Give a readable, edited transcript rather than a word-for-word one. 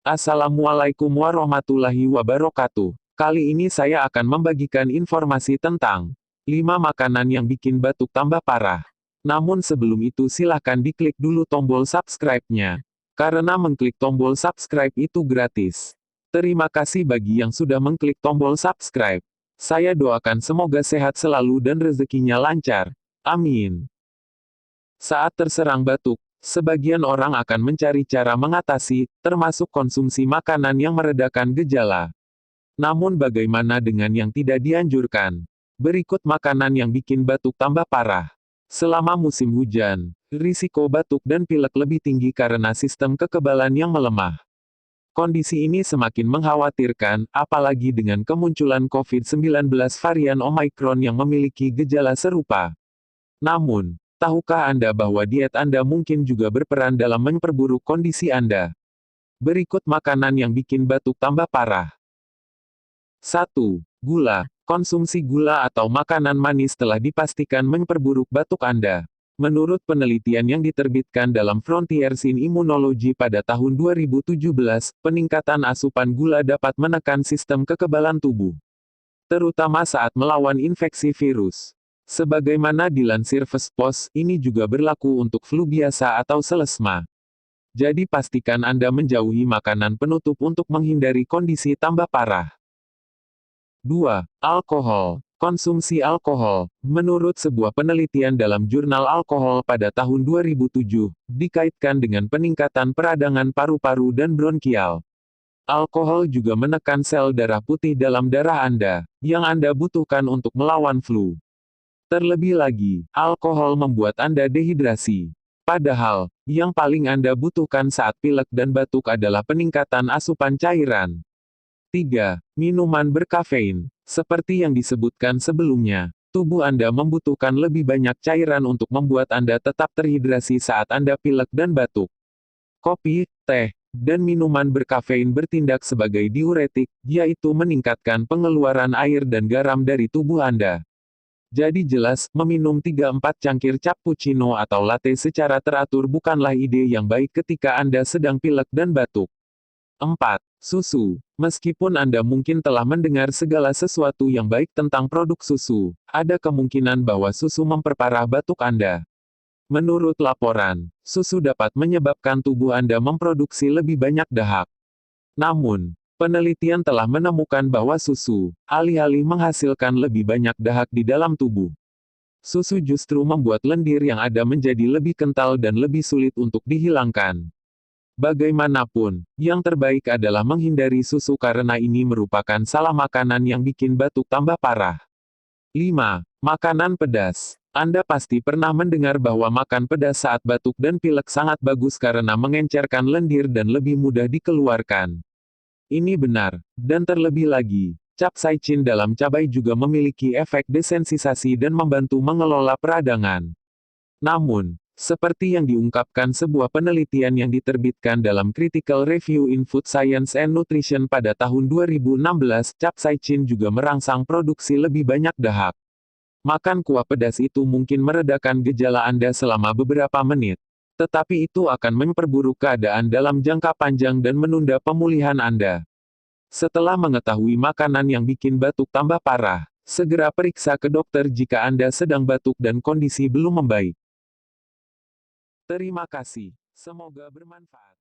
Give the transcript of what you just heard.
Assalamualaikum warahmatullahi wabarakatuh. Kali ini saya akan membagikan informasi tentang 5 makanan yang bikin batuk tambah parah. Namun sebelum itu silahkan diklik dulu tombol subscribe-nya. Karena mengklik tombol subscribe itu gratis. Terima kasih bagi yang sudah mengklik tombol subscribe. Saya doakan semoga sehat selalu dan rezekinya lancar. Amin. Saat terserang batuk, sebagian orang akan mencari cara mengatasi, termasuk konsumsi makanan yang meredakan gejala. Namun bagaimana dengan yang tidak dianjurkan? Berikut makanan yang bikin batuk tambah parah. Selama musim hujan, risiko batuk dan pilek lebih tinggi karena sistem kekebalan yang melemah. Kondisi ini semakin mengkhawatirkan, apalagi dengan kemunculan COVID-19 varian Omicron yang memiliki gejala serupa. Namun, tahukah Anda bahwa diet Anda mungkin juga berperan dalam memperburuk kondisi Anda? Berikut makanan yang bikin batuk tambah parah. 1. Gula. Konsumsi gula atau makanan manis telah dipastikan memperburuk batuk Anda. Menurut penelitian yang diterbitkan dalam Frontiers in Immunology pada tahun 2017, peningkatan asupan gula dapat menekan sistem kekebalan tubuh, terutama saat melawan infeksi virus. Sebagaimana dilansir Vespos, ini juga berlaku untuk flu biasa atau selesma. Jadi pastikan Anda menjauhi makanan penutup untuk menghindari kondisi tambah parah. 2. Alkohol. Konsumsi alkohol. Menurut sebuah penelitian dalam jurnal alkohol pada tahun 2007, dikaitkan dengan peningkatan peradangan paru-paru dan bronkial. Alkohol juga menekan sel darah putih dalam darah Anda, yang Anda butuhkan untuk melawan flu. Terlebih lagi, alkohol membuat Anda dehidrasi. Padahal, yang paling Anda butuhkan saat pilek dan batuk adalah peningkatan asupan cairan. 3. Minuman berkafein. Seperti yang disebutkan sebelumnya, tubuh Anda membutuhkan lebih banyak cairan untuk membuat Anda tetap terhidrasi saat Anda pilek dan batuk. Kopi, teh, dan minuman berkafein bertindak sebagai diuretik, yaitu meningkatkan pengeluaran air dan garam dari tubuh Anda. Jadi jelas, meminum 3-4 cangkir cappuccino atau latte secara teratur bukanlah ide yang baik ketika Anda sedang pilek dan batuk. 4. Susu. Meskipun Anda mungkin telah mendengar segala sesuatu yang baik tentang produk susu, ada kemungkinan bahwa susu memperparah batuk Anda. Menurut laporan, susu dapat menyebabkan tubuh Anda memproduksi lebih banyak dahak. Namun, penelitian telah menemukan bahwa susu, alih-alih menghasilkan lebih banyak dahak di dalam tubuh, susu justru membuat lendir yang ada menjadi lebih kental dan lebih sulit untuk dihilangkan. Bagaimanapun, yang terbaik adalah menghindari susu karena ini merupakan salah makanan yang bikin batuk tambah parah. 5. Makanan pedas. Anda pasti pernah mendengar bahwa makan pedas saat batuk dan pilek sangat bagus karena mengencerkan lendir dan lebih mudah dikeluarkan. Ini benar, dan terlebih lagi, capsaicin dalam cabai juga memiliki efek desensitizasi dan membantu mengelola peradangan. Namun, seperti yang diungkapkan sebuah penelitian yang diterbitkan dalam Critical Review in Food Science and Nutrition pada tahun 2016, capsaicin juga merangsang produksi lebih banyak dahak. Makan kuah pedas itu mungkin meredakan gejala Anda selama beberapa menit, tetapi itu akan memperburuk keadaan dalam jangka panjang dan menunda pemulihan Anda. Setelah mengetahui makanan yang bikin batuk tambah parah, segera periksa ke dokter jika Anda sedang batuk dan kondisi belum membaik. Terima kasih. Semoga bermanfaat.